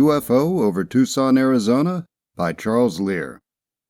UFO over Tucson, Arizona by Charles Lear.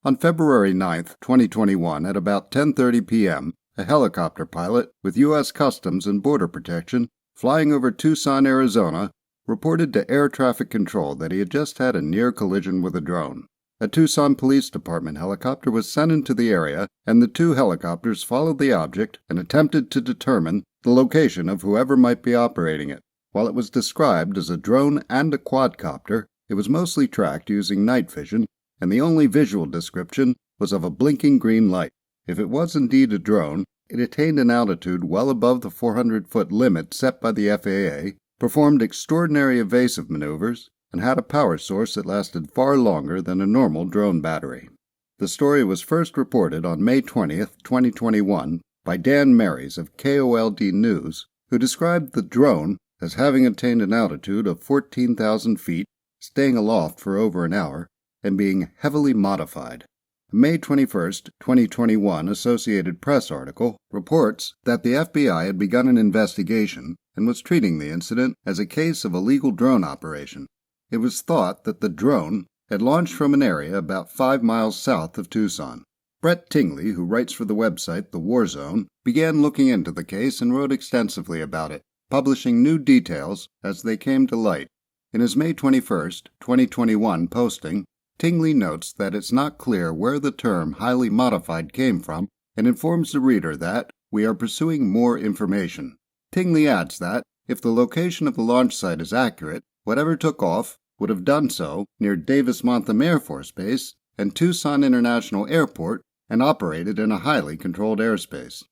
On February 9, 2021, at about 10:30 p.m., a helicopter pilot with U.S. Customs and Border Protection flying over Tucson, Arizona, reported to Air Traffic Control that he had just had a near collision with a drone. A Tucson Police Department helicopter was sent into the area, and the two helicopters followed the object and attempted to determine the location of whoever might be operating it. While it was described as a drone and a quad-copter, it was mostly tracked using night vision, and the only visual description was of a blinking green light. If it was indeed a drone, it attained an altitude well above the 400-foot limit set by the FAA, performed extraordinary evasive maneuvers, and had a power source that lasted far longer than a normal drone battery. The story was first reported on May 20, 2021, by Dan Marries of KOLD News, who described the drone as having attained an altitude of 14,000 feet, staying aloft for over an hour, and being heavily modified. A May 21, 2021 Associated Press article reports that the FBI had begun an investigation and was treating the incident as a case of illegal drone operation. It was thought that the drone had launched from an area about 5 miles south of Tucson. Brett Tingley, who writes for the website The War Zone, began looking into the case and wrote extensively about it, publishing new details as they came to light. In his May 21, 2021 posting, Tingley notes that it's not clear where the term highly modified came from and informs the reader that we are pursuing more information. Tingley adds that, if the location of the launch site is accurate, whatever took off would have done so near Davis-Monthan Air Force Base and Tucson International Airport and operated in a highly controlled airspace.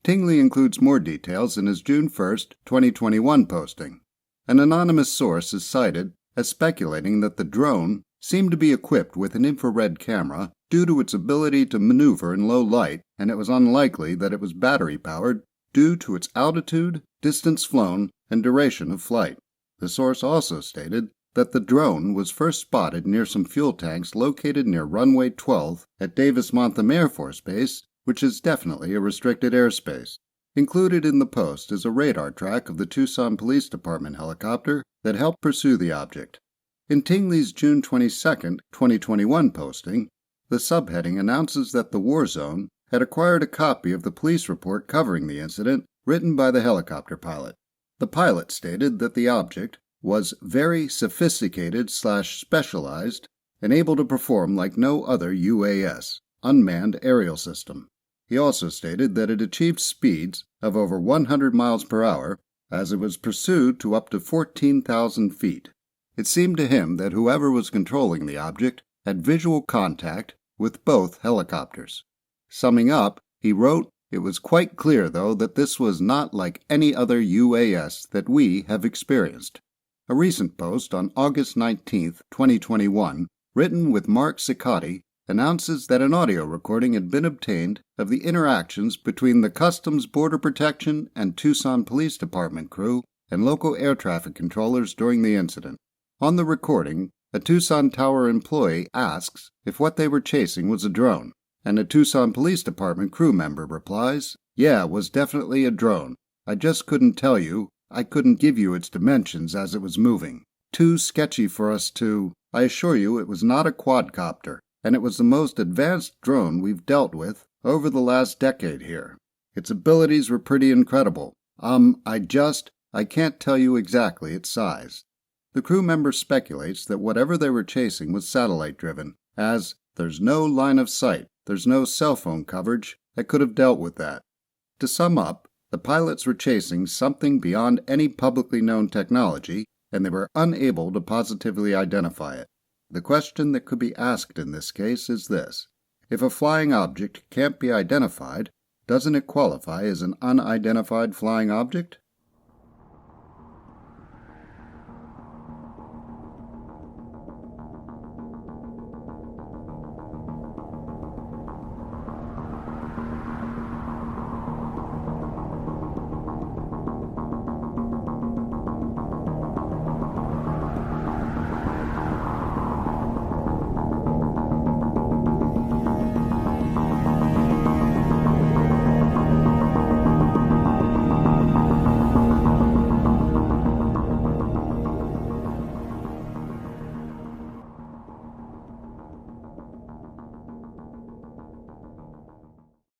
Tingley includes more details in his June 1, 2021 posting. An anonymous source is cited as speculating that the drone seemed to be equipped with an infrared camera due to its ability to maneuver in low light, and it was unlikely that it was battery-powered due to its altitude, distance flown, and duration of flight. The source also stated that the drone was first spotted near some fuel tanks located near runway 12 at Davis-Monthan Air Force Base, which is definitely a restricted airspace. Included in the post is a radar track of the Tucson Police Department helicopter that helped pursue the object. In Tingley's June 22, 2021 posting, the subheading announces that the War Zone had acquired a copy of the police report covering the incident written by the helicopter pilot. The pilot stated that the object was very sophisticated/specialized and able to perform like no other UAS, unmanned aerial system. He also stated that it achieved speeds of over 100 miles per hour as it was pursued to up to 14,000 feet. It seemed to him that whoever was controlling the object had visual contact with both helicopters. Summing up, he wrote, "It was quite clear, though, that this was not like any other UAS that we have experienced." A recent post on August 19, 2021, written with Mark Cicotti, announces that an audio recording had been obtained of the interactions between the Customs Border Protection and Tucson Police Department crew and local air traffic controllers during the incident. On the recording, a Tucson Tower employee asks if what they were chasing was a drone, and a Tucson Police Department crew member replies, "Yeah, it was definitely a drone. I just couldn't tell you. I couldn't give you its dimensions as it was moving. Too sketchy for us to. I assure you it was not a quad-copter, and it was the most advanced drone we've dealt with over the last decade here. Its abilities were pretty incredible. I can't tell you exactly its size." The crew member speculates that whatever they were chasing was satellite-driven, as there's no line of sight, there's no cell phone coverage that could have dealt with that. To sum up, the pilots were chasing something beyond any publicly known technology, and they were unable to positively identify it. The question that could be asked in this case is this: if a flying object can't be identified, doesn't it qualify as an unidentified flying object?